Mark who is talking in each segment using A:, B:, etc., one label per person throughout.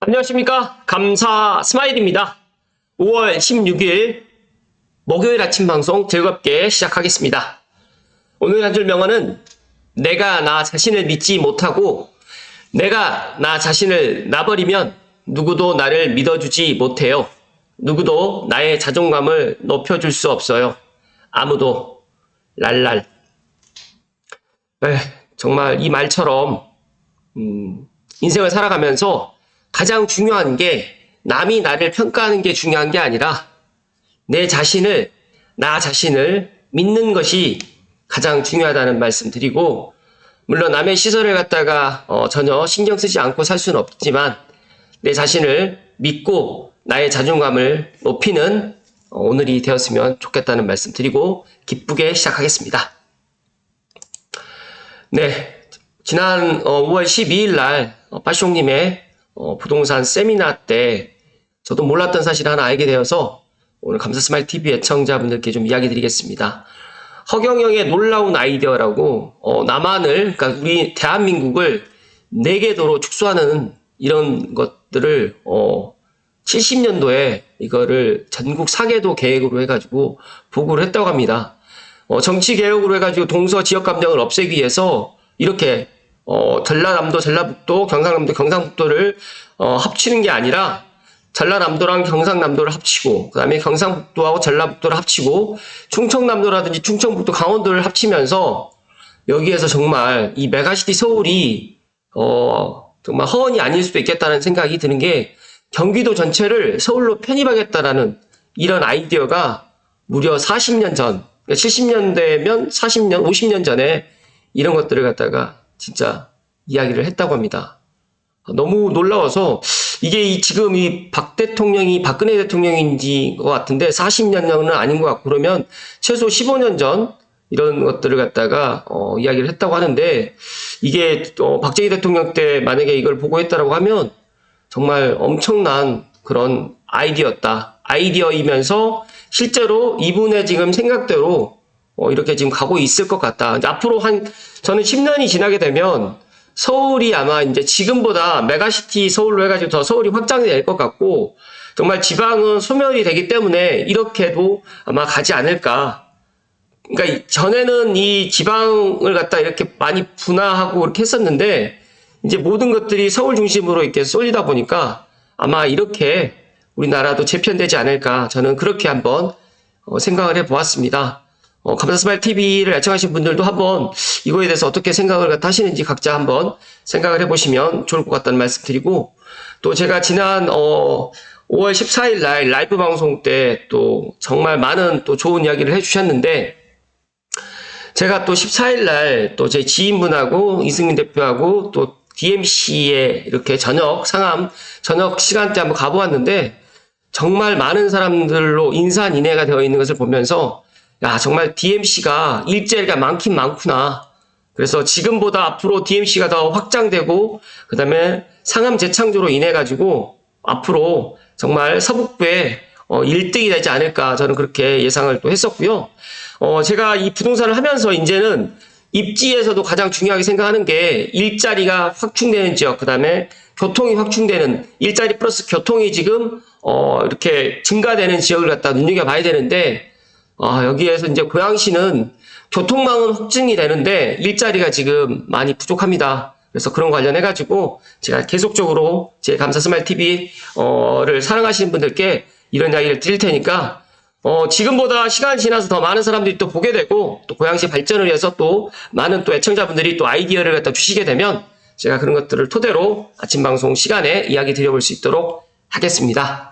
A: 안녕하십니까. 감사 스마일입니다. 5월 16일 목요일 아침 방송 즐겁게 시작하겠습니다. 오늘 한 줄 명언은 내가 나 자신을 믿지 못하고 내가 나 자신을 놔버리면 누구도 나를 믿어주지 못해요. 누구도 나의 자존감을 높여줄 수 없어요. 아무도 랄랄. 정말 이 말처럼 인생을 살아가면서 가장 중요한 게 남이 나를 평가하는 게 중요한 게 아니라 나 자신을 믿는 것이 가장 중요하다는 말씀 드리고, 물론 남의 시선을 갖다가 전혀 신경 쓰지 않고 살 수는 없지만 내 자신을 믿고 나의 자존감을 높이는 오늘이 되었으면 좋겠다는 말씀 드리고 기쁘게 시작하겠습니다. 네, 지난 5월 12일 날 빠숑님의 부동산 세미나 때 저도 몰랐던 사실을 하나 알게 되어서 오늘 감사스마일 TV 애청자분들께 좀 이야기 드리겠습니다. 허경영의 놀라운 아이디어라고 그러니까 우리 대한민국을 4궤도로 축소하는 이런 것들을 70년도에 이거를 전국 4궤도 계획으로 해가지고 보고를 했다고 합니다. 정치 개혁으로 해가지고 동서 지역 감정을 없애기 위해서 이렇게 전라남도, 전라북도, 경상남도, 경상북도를 합치는 게 아니라 전라남도랑 경상남도를 합치고, 그 다음에 경상북도하고 전라북도를 합치고, 충청남도라든지 충청북도, 강원도를 합치면서 여기에서 정말 이 메가시티 서울이 정말 허언이 아닐 수도 있겠다는 생각이 드는 게, 경기도 전체를 서울로 편입하겠다라는 이런 아이디어가 무려 40년 전, 70년대면 40년, 50년 전에 이런 것들을 갖다가 진짜 이야기를 했다고 합니다. 너무 놀라워서 이게 지금 이 박근혜 대통령인지 것 같은데 40년 전은 아닌 것 같고, 그러면 최소 15년 전 이런 것들을 갖다가 이야기를 했다고 하는데, 이게 박정희 대통령 때 만약에 이걸 보고했다라고 하면 정말 엄청난 그런 아이디어이면서 실제로 이분의 지금 생각대로 이렇게 지금 가고 있을 것 같다. 이제 앞으로 저는 10년이 지나게 되면 서울이 아마 이제 지금보다 메가시티 서울로 해가지고 더 서울이 확장이 될 것 같고, 정말 지방은 소멸이 되기 때문에 이렇게도 아마 가지 않을까. 그러니까 전에는 이 지방을 갖다 이렇게 많이 분화하고 이렇게 했었는데, 이제 모든 것들이 서울 중심으로 이렇게 쏠리다 보니까 아마 이렇게 우리나라도 재편되지 않을까. 저는 그렇게 한번 생각을 해보았습니다. 감사스마일 TV를 애청하신 분들도 한번 이거에 대해서 어떻게 생각을 하시는지 각자 한번 생각을 해보시면 좋을 것 같다는 말씀 드리고, 또 제가 지난 5월 14일 날 라이브 방송 때 또 정말 많은 또 좋은 이야기를 해주셨는데, 제가 또 14일 날 또 제 지인분하고 이승민 대표하고 또 DMC에 이렇게 저녁 시간대 한번 가보았는데, 정말 많은 사람들로 인산인해가 되어 있는 것을 보면서 야, 정말 DMC가 일자리가 많긴 많구나. 그래서 지금보다 앞으로 DMC가 더 확장되고, 그 다음에 상암 재창조로 인해가지고 앞으로 정말 서북부에 1등이 되지 않을까. 저는 그렇게 예상을 또 했었고요. 제가 이 부동산을 하면서 이제는 입지에서도 가장 중요하게 생각하는 게 일자리가 확충되는 지역, 그 다음에 교통이 확충되는, 일자리 플러스 교통이 지금 이렇게 증가되는 지역을 갖다 눈여겨봐야 되는데, 여기에서 이제 고양시는 교통망은 확증이 되는데 일자리가 지금 많이 부족합니다. 그래서 그런 관련해가지고 제가 계속적으로 제 감사스마일 TV를 사랑하시는 분들께 이런 이야기를 드릴 테니까, 지금보다 시간이 지나서 더 많은 사람들이 또 보게 되고, 또 고양시 발전을 위해서 또 많은 또 애청자분들이 또 아이디어를 갖다 주시게 되면 제가 그런 것들을 토대로 아침 방송 시간에 이야기 드려볼 수 있도록 하겠습니다.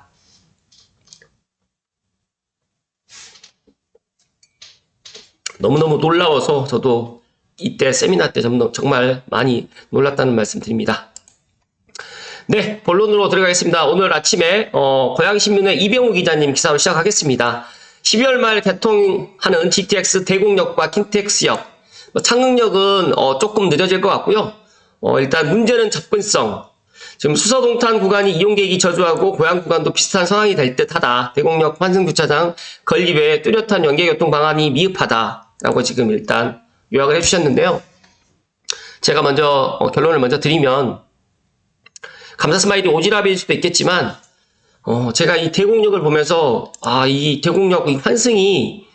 A: 너무너무 놀라워서 저도 이때 세미나 때 정말 많이 놀랐다는 말씀 드립니다. 네, 본론으로 들어가겠습니다. 오늘 아침에 고양시민의 이병우 기자님 기사로 시작하겠습니다. 12월 말 개통하는 GTX 대곡역과 킨텍스역, 창릉역은 조금 늦어질 것 같고요. 일단 문제는 접근성. 지금 수서동탄 구간이 이용객이 저조하고 고양 구간도 비슷한 상황이 될 듯하다. 대곡역 환승주차장 건립에 뚜렷한 연계교통 방안이 미흡하다라고 지금 일단 요약을 해주셨는데요. 제가 먼저 결론을 먼저 드리면, 감사 스마일이 오지랖일 수도 있겠지만, 제가 이 대공력을 보면서, 이 대공력 환승이,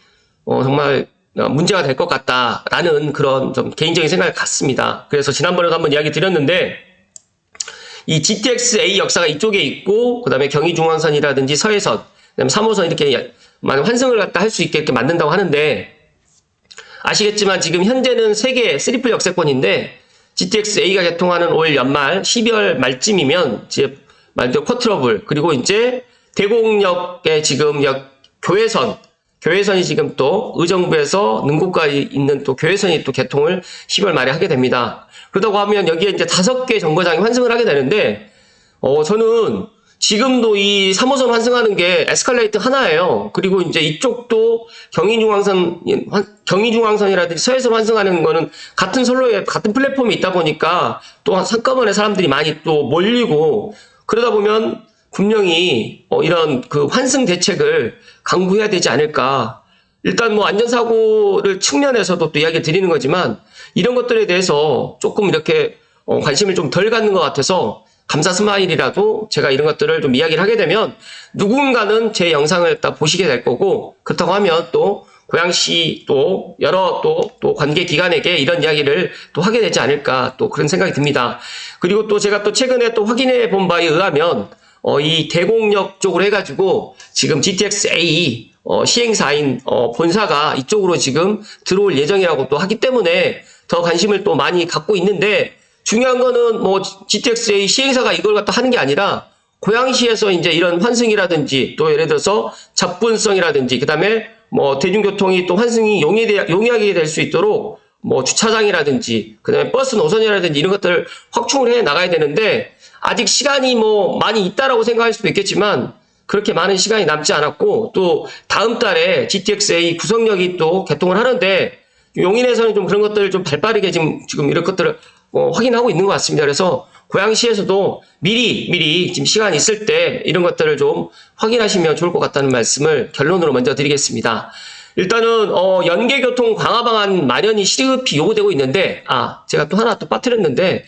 A: 정말 문제가 될 것 같다라는 그런 좀 개인적인 생각을 갖습니다. 그래서 지난번에도 한번 이야기 드렸는데, 이 GTX-A 역사가 이쪽에 있고, 그 다음에 경의중앙선이라든지 서해선, 그 다음에 3호선 이렇게 많은 환승을 갖다 할 수 있게 이렇게 만든다고 하는데, 아시겠지만 지금 현재는 세계 3플 역세권인데, GTX-A가 개통하는 올 연말 12월 말쯤이면 이제 말 그대로 쿼트러블, 그리고 이제 대공역의 지금 교회선이 지금 또 의정부에서 능곡까지 있는 또 교회선이 또 개통을 10월 말에 하게 됩니다. 그렇다고 하면 여기에 이제 5개 정거장이 환승을 하게 되는데, 저는 지금도 이 3호선 환승하는 게 에스컬레이터 하나예요. 그리고 이제 이쪽도 경의중앙선이라든지 서해선 환승하는 거는 같은 선로에 같은 플랫폼이 있다 보니까 또 한꺼번에 사람들이 많이 또 몰리고, 그러다 보면 분명히 이런 그 환승 대책을 강구해야 되지 않을까. 일단 뭐 안전사고를 측면에서도 또 이야기 드리는 거지만, 이런 것들에 대해서 조금 이렇게 관심을 좀 덜 갖는 것 같아서, 감사 스마일이라도 제가 이런 것들을 좀 이야기를 하게 되면 누군가는 제 영상을 딱 보시게 될 거고, 그렇다고 하면 또 고양시 또 여러 또 관계 기관에게 이런 이야기를 또 하게 되지 않을까, 또 그런 생각이 듭니다. 그리고 또 제가 또 최근에 또 확인해 본 바에 의하면 이 대공역 쪽으로 해가지고 지금 GTX-A 시행사인 본사가 이쪽으로 지금 들어올 예정이라고 또 하기 때문에 더 관심을 또 많이 갖고 있는데, 중요한 거는 뭐 GTX-A 시행사가 이걸 갖다 하는 게 아니라 고양시에서 이제 이런 환승이라든지 또 예를 들어서 접근성이라든지 그다음에 뭐 대중교통이 또 환승이 용이하게 될 수 있도록 뭐 주차장이라든지 그다음에 버스 노선이라든지 이런 것들을 확충을 해 나가야 되는데, 아직 시간이 뭐 많이 있다라고 생각할 수도 있겠지만 그렇게 많은 시간이 남지 않았고, 또 다음 달에 GTX-A 구성역이 또 개통을 하는데 용인에서는 좀 그런 것들을 좀 발빠르게 지금 이런 것들을 확인하고 있는 것 같습니다. 그래서 고양시에서도 미리 지금 시간 있을 때 이런 것들을 좀 확인하시면 좋을 것 같다는 말씀을 결론으로 먼저 드리겠습니다. 일단은 연계교통 강화 방안 마련이 시급히 요구되고 있는데, 제가 또 하나 또 빠뜨렸는데,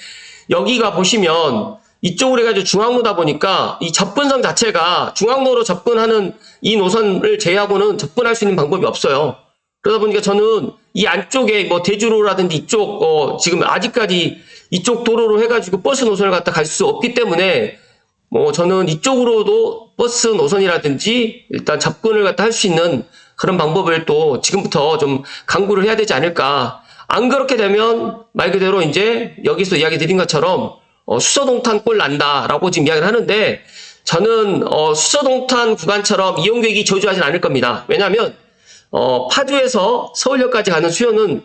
A: 여기가 보시면 이쪽으로 해가지고 중앙로다 보니까 이 접근성 자체가 중앙로로 접근하는 이 노선을 제외하고는 접근할 수 있는 방법이 없어요. 그러다 보니까 저는 이 안쪽에 뭐 대주로라든지 이쪽 지금 아직까지 이쪽 도로로 해가지고 버스 노선을 갖다 갈 수 없기 때문에 뭐 저는 이쪽으로도 버스 노선이라든지 일단 접근을 갖다 할 수 있는 그런 방법을 또 지금부터 좀 강구를 해야 되지 않을까. 안 그렇게 되면 말 그대로 이제 여기서 이야기 드린 것처럼 수서동탄 꼴 난다라고 지금 이야기를 하는데, 저는 수서동탄 구간처럼 이용객이 저조하진 않을 겁니다. 왜냐하면 파주에서 서울역까지 가는 수요는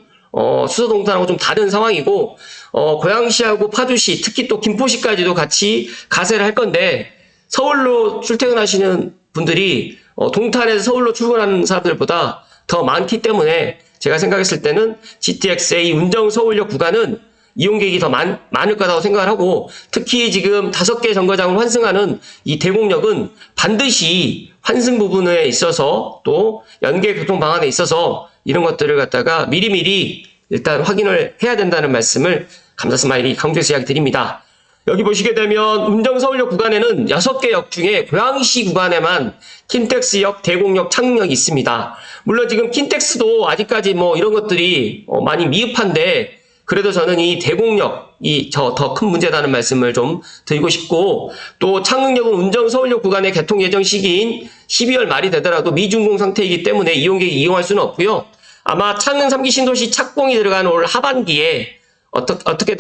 A: 수서동탄하고 좀 다른 상황이고, 고양시하고 파주시, 특히 또 김포시까지도 같이 가세를 할 건데, 서울로 출퇴근하시는 분들이 동탄에서 서울로 출근하는 사람들보다 더 많기 때문에 제가 생각했을 때는 GTX-A 운정 서울역 구간은 이용객이 더 많을 거라고 생각을 하고, 특히 지금 5개 정거장을 환승하는 이 대공역은 반드시 환승 부분에 있어서 또 연계 교통 방안에 있어서 이런 것들을 갖다가 미리미리 일단 확인을 해야 된다는 말씀을 감사 스마일이 강조해서 이야기 드립니다. 여기 보시게 되면 운정 서울역 구간에는 6개 역 중에 고양시 구간에만 킨텍스역, 대공역, 창릉역이 있습니다. 물론 지금 킨텍스도 아직까지 뭐 이런 것들이 많이 미흡한데, 그래도 저는 이 대공역이 더 큰 문제다는 말씀을 좀 드리고 싶고, 또 창릉역은 운정 서울역 구간의 개통 예정 시기인 12월 말이 되더라도 미준공 상태이기 때문에 이용객이 이용할 수는 없고요. 아마 창릉 3기 신도시 착공이 들어간 올 하반기에 어떻게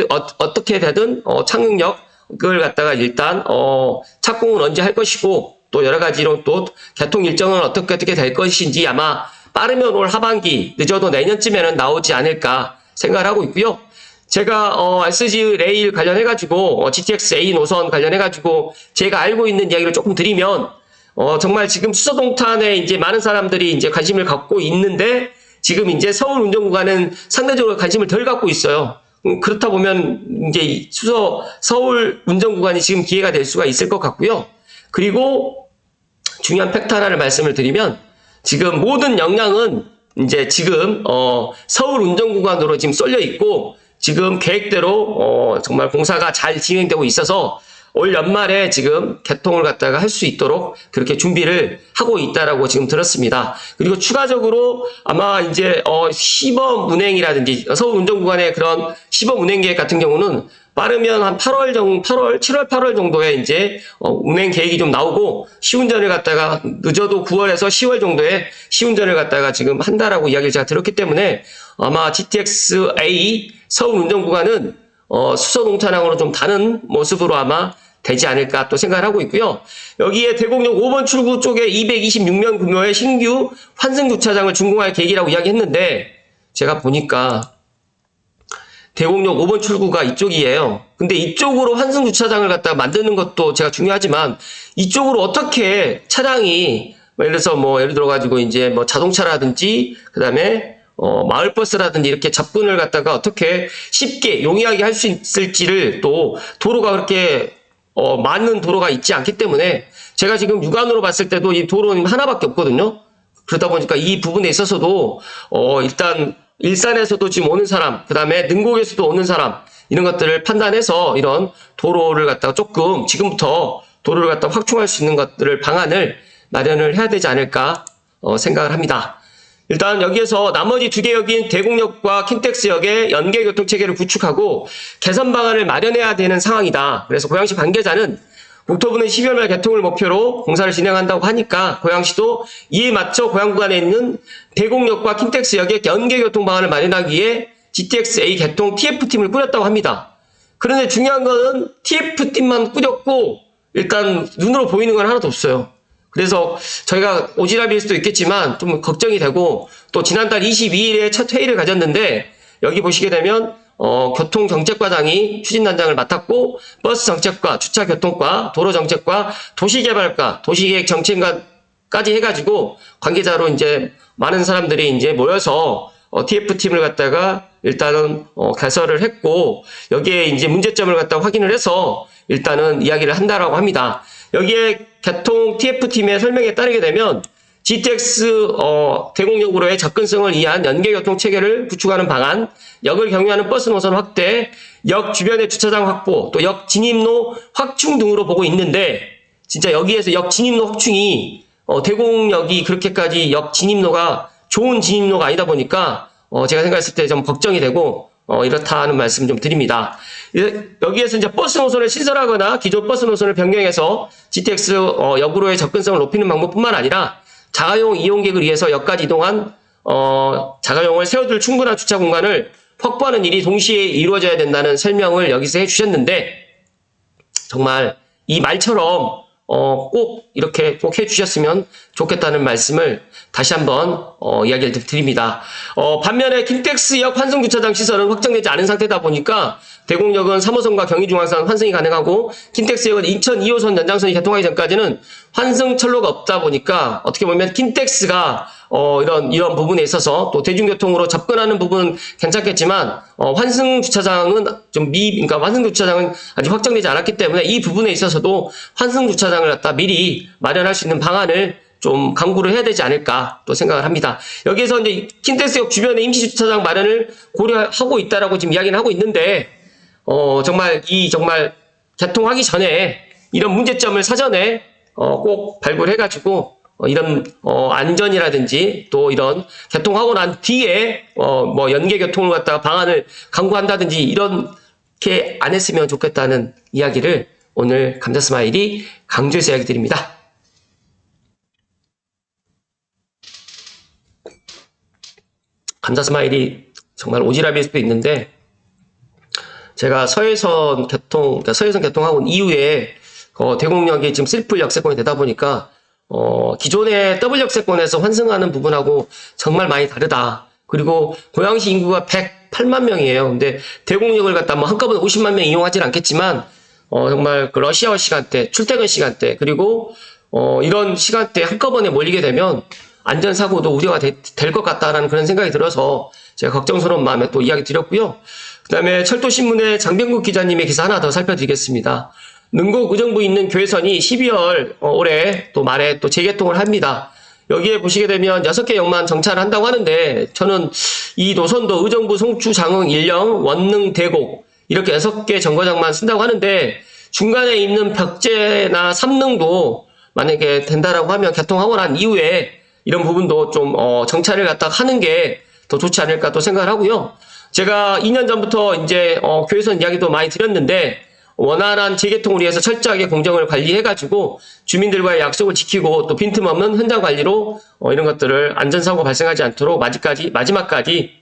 A: 되든 창릉역을 갖다가 일단 착공은 언제 할 것이고, 또 여러 가지로 또 개통 일정은 어떻게 될 것인지 아마 빠르면 올 하반기, 늦어도 내년쯤에는 나오지 않을까 생각을 하고 있고요. 제가 SG 레일 관련해가지고 GTX-A 노선 관련해가지고 제가 알고 있는 이야기를 조금 드리면, 정말 지금 수서동탄에 이제 많은 사람들이 이제 관심을 갖고 있는데, 지금 이제 서울 운정 구간은 상대적으로 관심을 덜 갖고 있어요. 그렇다 보면 이제 서울 운정 구간이 지금 기회가 될 수가 있을 것 같고요. 그리고 중요한 팩트 하나를 말씀을 드리면, 지금 모든 역량은 이제 지금 서울 운정 구간으로 지금 쏠려 있고, 지금 계획대로 정말 공사가 잘 진행되고 있어서 올 연말에 지금 개통을 갖다가 할 수 있도록 그렇게 준비를 하고 있다라고 지금 들었습니다. 그리고 추가적으로 아마 이제 시범 운행이라든지 서울운전구간의 그런 시범 운행 계획 같은 경우는 빠르면 한 7월, 8월 정도에 이제 운행 계획이 좀 나오고 시운전을 갖다가 늦어도 9월에서 10월 정도에 시운전을 갖다가 지금 한다라고 이야기를 제가 들었기 때문에 아마 GTX-A 서울 운전구간은 수소농차량으로 좀 다른 모습으로 아마 되지 않을까 또 생각을 하고 있고요. 여기에 대곡역 5번 출구 쪽에 226명 규모의 신규 환승주차장을 준공할 계획이라고 이야기했는데 제가 보니까 대곡역 5번 출구가 이쪽이에요. 근데 이쪽으로 환승주차장을 갖다가 만드는 것도 제가 중요하지만 이쪽으로 어떻게 차량이 예를 들어가지고 이제 뭐 자동차라든지 그 다음에 마을버스라든지 이렇게 접근을 갖다가 어떻게 쉽게 용이하게 할 수 있을지를 또 도로가 그렇게 많은 도로가 있지 않기 때문에 제가 지금 육안으로 봤을 때도 이 도로는 하나밖에 없거든요. 그러다 보니까 이 부분에 있어서도 일단 일산에서도 지금 오는 사람, 그 다음에 능곡에서도 오는 사람 이런 것들을 판단해서 이런 도로를 갖다가 조금 지금부터 도로를 갖다가 확충할 수 있는 것들을 방안을 마련을 해야 되지 않을까 생각을 합니다. 일단 여기에서 나머지 두 개역인 대곡역과 킨텍스역의 연계교통체계를 구축하고 개선 방안을 마련해야 되는 상황이다. 그래서 고양시 관계자는 국토부는 12월 말 개통을 목표로 공사를 진행한다고 하니까 고양시도 이에 맞춰 고양 구간에 있는 대곡역과 킨텍스역의 연계교통 방안을 마련하기 위해 GTX-A 개통 TF팀을 꾸렸다고 합니다. 그런데 중요한 거는 TF팀만 꾸렸고 일단 눈으로 보이는 건 하나도 없어요. 그래서 저희가 오지랖일 수도 있겠지만 좀 걱정이 되고 또 지난달 22일에 첫 회의를 가졌는데 여기 보시게 되면 교통정책과장이 추진단장을 맡았고 버스 정책과 주차교통과 도로정책과 도시개발과 도시계획정책과까지 해가지고 관계자로 이제 많은 사람들이 이제 모여서 TF팀을 갖다가 일단은 개설을 했고 여기에 이제 문제점을 갖다가 확인을 해서 일단은 이야기를 한다라고 합니다. 여기에 개통 TF팀의 설명에 따르게 되면 GTX 대곡역으로의 접근성을 위한 연계교통 체계를 구축하는 방안, 역을 경유하는 버스 노선 확대, 역 주변의 주차장 확보, 또 역 진입로 확충 등으로 보고 있는데 진짜 여기에서 역 진입로 확충이 대곡역이 그렇게까지 역 진입로가 좋은 진입로가 아니다 보니까 제가 생각했을 때 좀 걱정이 되고 이렇다 하는 말씀 좀 드립니다. 여기에서 이제 버스 노선을 신설하거나 기존 버스 노선을 변경해서 GTX 역으로의 접근성을 높이는 방법뿐만 아니라 자가용 이용객을 위해서 역까지 이동한 자가용을 세워둘 충분한 주차 공간을 확보하는 일이 동시에 이루어져야 된다는 설명을 여기서 해주셨는데 정말 이 말처럼 꼭 이렇게 꼭 해주셨으면 좋겠다는 말씀을 다시 한번 이야기를 드립니다. 반면에 킨텍스역 환승주차장 시설은 확정되지 않은 상태다 보니까 대곡역은 3호선과 경의중앙선 환승이 가능하고 킨텍스역은 인천 2호선 연장선이 개통하기 전까지는 환승 철로가 없다 보니까 어떻게 보면 킨텍스가 이런 부분에 있어서 또 대중교통으로 접근하는 부분은 괜찮겠지만 환승주차장은 그러니까 환승주차장은 아직 확정되지 않았기 때문에 이 부분에 있어서도 환승주차장을 갖다 미리 마련할 수 있는 방안을 좀 강구를 해야 되지 않을까 또 생각을 합니다. 여기에서 이제 킨텍스역 주변에 임시주차장 마련을 고려하고 있다라고 지금 이야기를 하고 있는데 정말 개통하기 전에 이런 문제점을 사전에 꼭 발굴해가지고 이런 안전이라든지 또 이런 개통하고 난 뒤에 뭐 연계교통을 갖다가 방안을 강구한다든지 이렇게 안 했으면 좋겠다는 이야기를 오늘 감자스마일이 강조해서 이야기 드립니다. 감자스마일이 정말 오지랖일 수도 있는데 제가 서해선 개통하고 이후에 대곡역이 지금 슬플 역세권이 되다 보니까 기존의 더블 역세권에서 환승하는 부분하고 정말 많이 다르다. 그리고 고양시 인구가 108만 명이에요. 근데 대곡역을 갖다 뭐 한꺼번에 50만 명 이용하진 않겠지만 정말 그 러시아워 시간대, 출퇴근 시간대 그리고 이런 시간대에 한꺼번에 몰리게 되면 안전사고도 우려가 될 것 같다라는 그런 생각이 들어서 제가 걱정스러운 마음에 또 이야기 드렸고요. 그 다음에 철도신문의 장병국 기자님의 기사 하나 더 살펴드리겠습니다. 능곡 의정부에 있는 교회선이 12월 올해 또 말에 또 재개통을 합니다. 여기에 보시게 되면 6개 역만 정차를 한다고 하는데 저는 이 노선도 의정부, 송추, 장흥, 일령, 원능, 대곡 이렇게 6개 정거장만 쓴다고 하는데 중간에 있는 벽제나 삼릉도 만약에 된다라고 하면 개통하고 난 이후에 이런 부분도 좀 정찰을 갖다 하는 게 더 좋지 않을까 또 생각을 하고요. 제가 2년 전부터 이제 교회선 이야기도 많이 드렸는데 원활한 재개통을 위해서 철저하게 공정을 관리해가지고 주민들과의 약속을 지키고 또 빈틈없는 현장 관리로 이런 것들을 안전사고 발생하지 않도록 마지막까지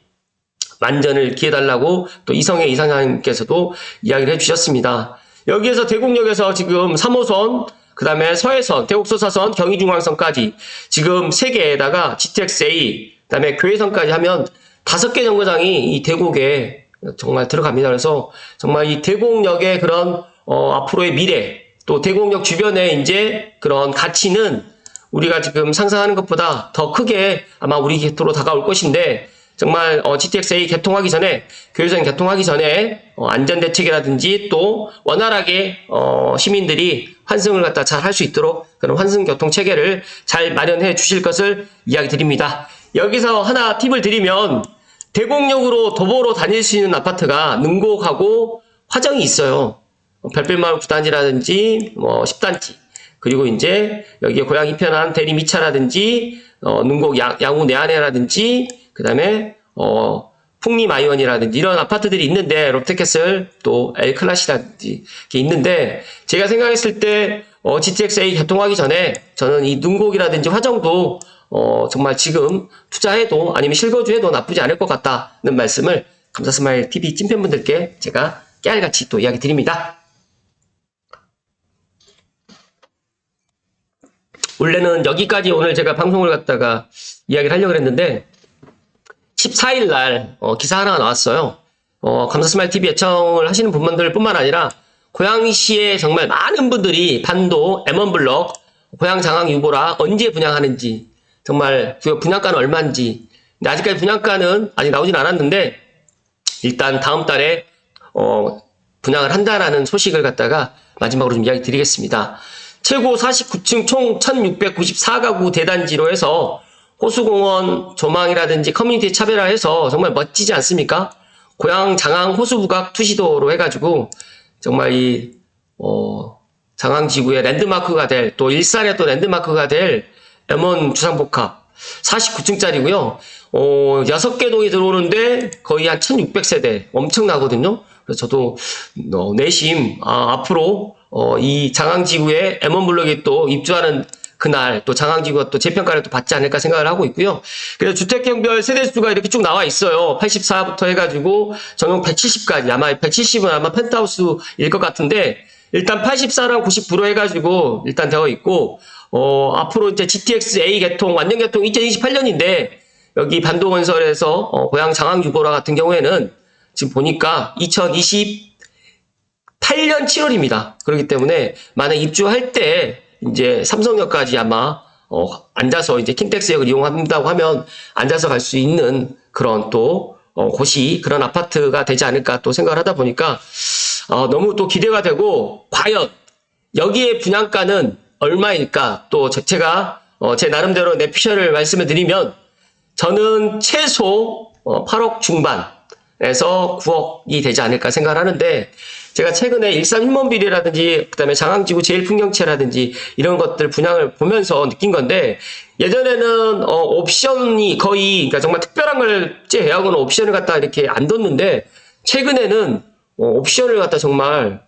A: 만전을 기해달라고 또 이성의 이사장님께서도 이야기를 해주셨습니다. 여기에서 대곡역에서 지금 3호선, 그 다음에 서해선, 대곡소사선, 경의중앙선까지 지금 3개에다가 GTX-A, 그 다음에 교회선까지 하면 5개 정거장이 이 대곡에 정말 들어갑니다. 그래서 정말 이 대곡역의 그런 앞으로의 미래, 또 대곡역 주변에 이제 그런 가치는 우리가 지금 상상하는 것보다 더 크게 아마 우리 곁으로 다가올 것인데, 정말 GTX-A 개통하기 전에, 교회선 개통하기 전에 안전대책이라든지 또 원활하게 시민들이 환승을 갖다 잘 할 수 있도록 그런 환승교통 체계를 잘 마련해 주실 것을 이야기 드립니다. 여기서 하나 팁을 드리면, 대곡역으로 도보로 다닐 수 있는 아파트가 능곡하고 화정이 있어요. 별빛마을 9단지라든지 10단지, 그리고 이제 여기에 고향 이편한 대리미차라든지 능곡 양우 내안에라든지, 그 다음에 풍림아이원이라든지 이런 아파트들이 있는데, 롯데캐슬 또 엘클라시라든지 이렇게 있는데, 제가 생각했을 때 GTX-A 개통하기 전에 저는 이 능곡이라든지 화정도 정말 지금 투자해도 아니면 실거주해도 나쁘지 않을 것 같다는 말씀을 감사스마일 TV 찐팬분들께 제가 깨알같이 또 이야기 드립니다. 원래는 여기까지 오늘 제가 방송을 갖다가 이야기를 하려고 했는데 14일 날 기사 하나가 나왔어요. 감사스마일 TV 애청을 하시는 분들 뿐만 아니라 고양시에 정말 많은 분들이 반도, M1블럭, 고양 장항 유보라 언제 분양하는지, 정말 그 분양가는 얼마인지, 근데 아직까지 분양가는 아직 나오진 않았는데 일단 다음 달에 분양을 한다라는 소식을 갖다가 마지막으로 좀 이야기 드리겠습니다. 최고 49층 총 1694가구 대단지로 해서 호수공원 조망이라든지 커뮤니티 차별화해서 정말 멋지지 않습니까? 고양 장항 호수부각 투시도로 해가지고 정말 이 장항지구의 랜드마크가 될, 또 일산의 또 랜드마크가 될 M1 주상복합 49층짜리고요. 6개 동이 들어오는데 거의 한 1600세대 엄청나거든요. 그래서 저도 내심 앞으로 이 장항지구에 M1블럭이 또 입주하는 그날 또 장항지구가 또 재평가를 또 받지 않을까 생각을 하고 있고요. 그래서 주택형별 세대수가 이렇게 쭉 나와 있어요. 84부터 해가지고 전용 170까지, 아마 170은 아마 펜트하우스일 것 같은데, 일단 84랑 90% 해가지고 일단 되어 있고, 앞으로 이제 GTX-A 개통, 완전 개통 2028년인데, 여기 반도건설에서 고양 장항유보라 같은 경우에는 지금 보니까 2028년 7월입니다. 그렇기 때문에 만약 입주할 때 이제 삼성역까지 아마 앉아서 이제 킨텍스역을 이용한다고 하면 앉아서 갈 수 있는 그런 또 곳이, 그런 아파트가 되지 않을까 또 생각을 하다 보니까 너무 또 기대가 되고, 과연 여기에 분양가는 얼마일까? 또 제가 제 나름대로 내 피셜을 말씀을 드리면, 저는 최소 8억 중반에서 9억이 되지 않을까 생각을 하는데, 제가 최근에 일산 흰먼빌이라든지 그다음에 장항지구 제일풍경채라든지 이런 것들 분양을 보면서 느낀 건데, 예전에는 옵션이 거의, 그러니까 정말 특별한 걸 제외하고는 옵션을 갖다 이렇게 안 뒀는데, 최근에는 옵션을 갖다 정말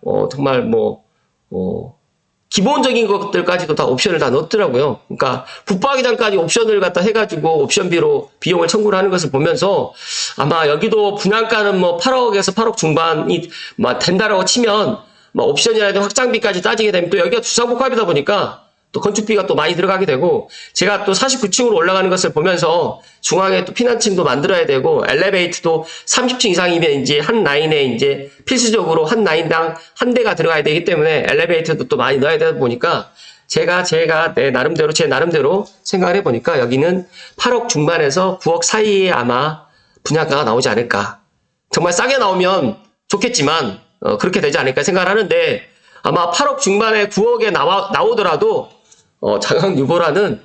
A: 기본적인 것들까지도 다 옵션을 다 넣었더라고요. 그러니까 붙박이 장까지 옵션을 갖다 해가지고 옵션비로 비용을 청구를 하는 것을 보면서, 아마 여기도 분양가는 8억에서 8억 중반이 된다라고 치면, 옵션이라든지 확장비까지 따지게 되면 또 여기가 주상복합이다 보니까 또 건축비가 또 많이 들어가게 되고, 제가 또 49층으로 올라가는 것을 보면서 중앙에 또 피난층도 만들어야 되고, 엘리베이터도 30층 이상이면 이제 한 라인에 이제 필수적으로 한 라인당 한 대가 들어가야 되기 때문에 엘리베이터도 또 많이 넣어야 되다 보니까, 제가 제 나름대로 생각을 해보니까 여기는 8억 중반에서 9억 사이에 아마 분양가가 나오지 않을까. 정말 싸게 나오면 좋겠지만 그렇게 되지 않을까 생각을 하는데, 아마 8억 중반에 9억에 나오더라도 장항유보라는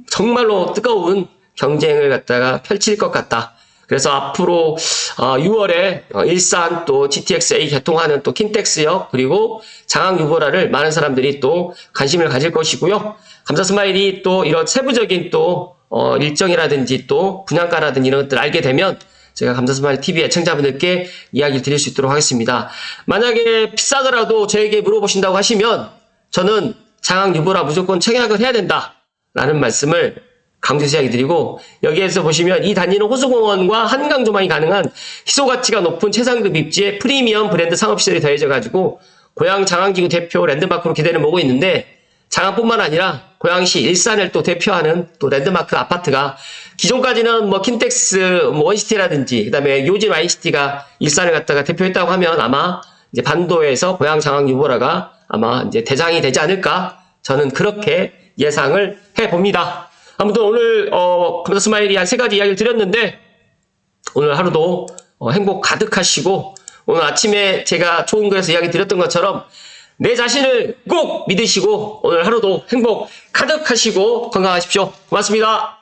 A: 정말로 뜨거운 경쟁을 갖다가 펼칠 것 같다. 그래서 앞으로 6월에 일산 또 GTX-A 개통하는 또 킨텍스역 그리고 장항 유보라를 많은 사람들이 또 관심을 가질 것이고요. 감사스마일이 또 이런 세부적인 또 일정이라든지 또 분양가라든지 이런 것들 알게 되면 제가 감사스마일 TV 애청자분들께 이야기를 드릴 수 있도록 하겠습니다. 만약에 비싸더라도 저에게 물어보신다고 하시면 저는 장항 유보라 무조건 청약을 해야 된다라는 말씀을 강조해서 이야기 드리고, 여기에서 보시면 이 단지는 호수공원과 한강 조망이 가능한 희소가치가 높은 최상급 입지에 프리미엄 브랜드 상업시설이 더해져가지고 고양 장항지구 대표 랜드마크로 기대를 모으고 있는데, 장항뿐만 아니라 고양시 일산을 또 대표하는 또 랜드마크 아파트가 기존까지는 뭐 킨텍스 원시티라든지 그다음에 요진 와이시티가 일산을 갖다가 대표했다고 하면 아마 이제 반도에서 고양 장항 유보라가 아마 이제 대장이 되지 않을까, 저는 그렇게 예상을 해 봅니다. 아무튼 오늘 감사스마일이 한 3가지 이야기를 드렸는데 오늘 하루도 행복 가득하시고, 오늘 아침에 제가 좋은 거에서 이야기 드렸던 것처럼 내 자신을 꼭 믿으시고 오늘 하루도 행복 가득하시고 건강하십시오. 고맙습니다.